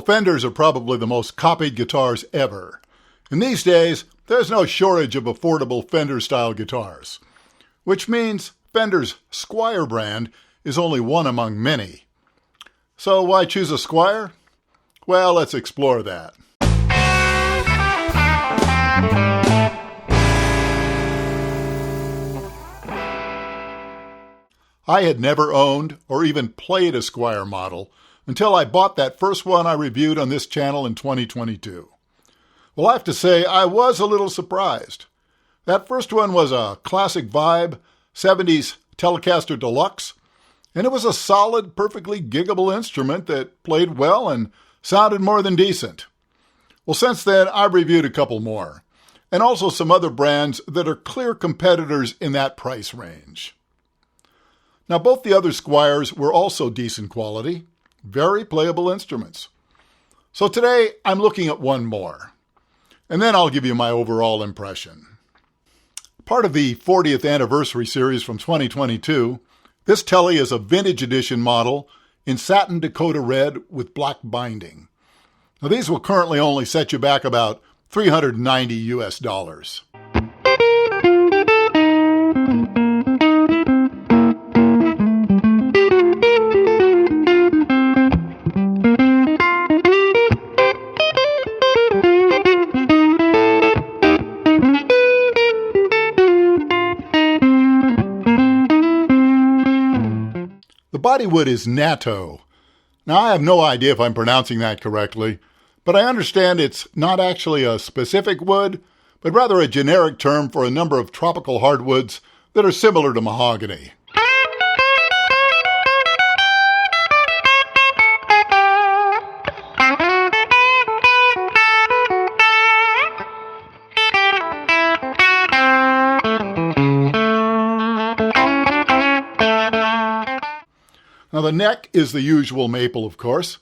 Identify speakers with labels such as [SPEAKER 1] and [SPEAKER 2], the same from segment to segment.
[SPEAKER 1] Fenders are probably the most copied guitars ever. And these days, there's no shortage of affordable Fender-style guitars. Which means Fender's Squier brand is only one among many. So why choose a Squier? Well, let's explore that. I had never owned or even played a Squier model until I bought that first one I reviewed on this channel in 2022. Well, I have to say I was a little surprised. That first one was a classic vibe 70s Telecaster Deluxe, and it was a solid, perfectly giggable instrument that played well and sounded more than decent. Well, since then, I've reviewed a couple more, and also some other brands that are clear competitors in that price range. Now, both the other Squiers were also decent quality, very playable instruments. So today, I'm looking at one more, and then I'll give you my overall impression. Part of the 40th anniversary series from 2022, this Tele is a vintage edition model in satin Dakota red with black binding. Now, these will currently only set you back about $390 US. The bodywood is natto. Now, I have no idea if I'm pronouncing that correctly, but I understand it's not actually a specific wood, but rather a generic term for a number of tropical hardwoods that are similar to mahogany. Now, the neck is the usual maple, of course,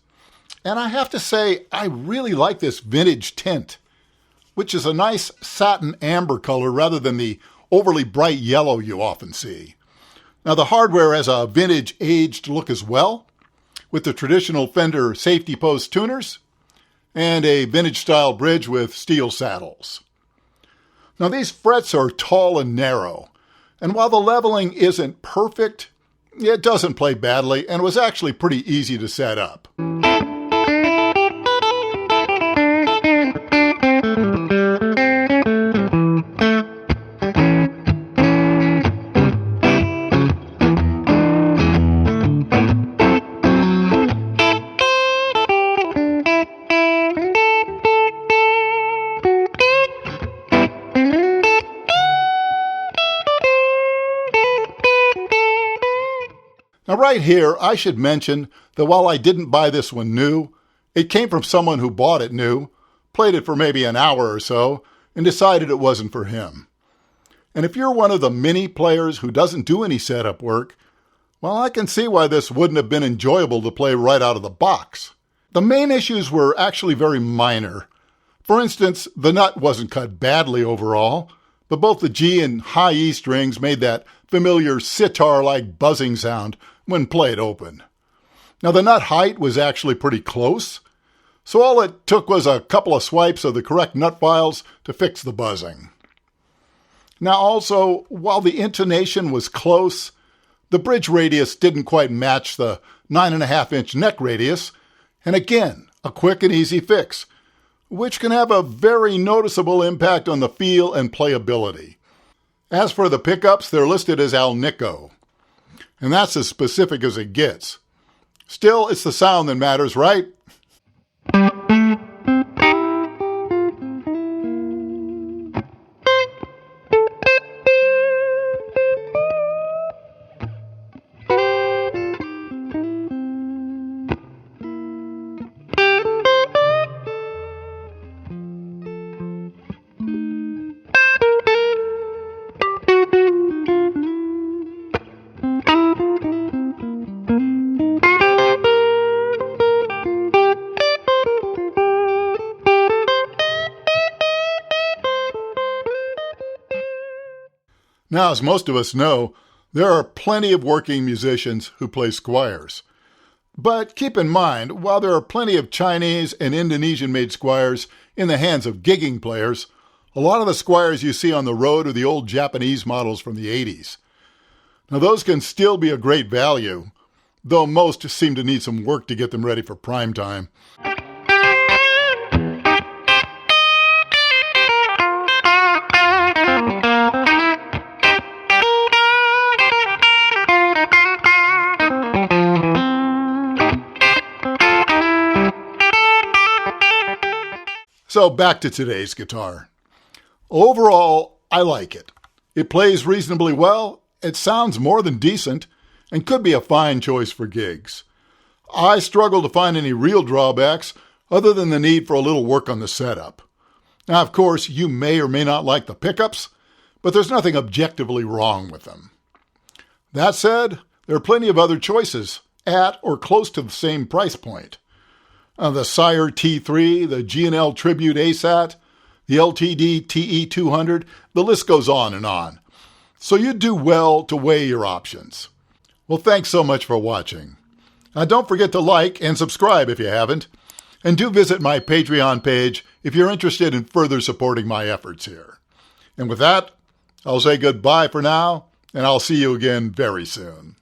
[SPEAKER 1] and I have to say I really like this vintage tint, which is a nice satin amber color rather than the overly bright yellow you often see. Now, the hardware has a vintage aged look as well, with the traditional Fender safety post tuners and a vintage style bridge with steel saddles. Now, these frets are tall and narrow, and while the leveling isn't perfect, it doesn't play badly and was actually pretty easy to set up. Now, right here, I should mention that while I didn't buy this one new, it came from someone who bought it new, played it for maybe an hour or so, and decided it wasn't for him. And if you're one of the many players who doesn't do any setup work, well, I can see why this wouldn't have been enjoyable to play right out of the box. The main issues were actually very minor. For instance, the nut wasn't cut badly overall, but both the G and high E strings made that familiar sitar-like buzzing sound when played open. Now, the nut height was actually pretty close, so all it took was a couple of swipes of the correct nut files to fix the buzzing. Now, also, while the intonation was close, the bridge radius didn't quite match the 9.5-inch neck radius, and again, a quick and easy fix, which can have a very noticeable impact on the feel and playability. As for the pickups, they're listed as Alnico, and that's as specific as it gets. Still, it's the sound that matters, right? Now, as most of us know, there are plenty of working musicians who play Squiers. But keep in mind, while there are plenty of Chinese and Indonesian-made Squiers in the hands of gigging players, a lot of the Squiers you see on the road are the old Japanese models from the 80s. Now those can still be a great value, though most seem to need some work to get them ready for prime time. So back to today's guitar. Overall, I like it. It plays reasonably well, it sounds more than decent, and could be a fine choice for gigs. I struggle to find any real drawbacks other than the need for a little work on the setup. Now, of course, you may or may not like the pickups, but there's nothing objectively wrong with them. That said, there are plenty of other choices at or close to the same price point. The Sire T3, the G&L Tribute ASAT, the LTD TE200, the list goes on and on. So you do well to weigh your options. Well, thanks so much for watching. Don't forget to like and subscribe if you haven't. And do visit my Patreon page if you're interested in further supporting my efforts here. And with that, I'll say goodbye for now, and I'll see you again very soon.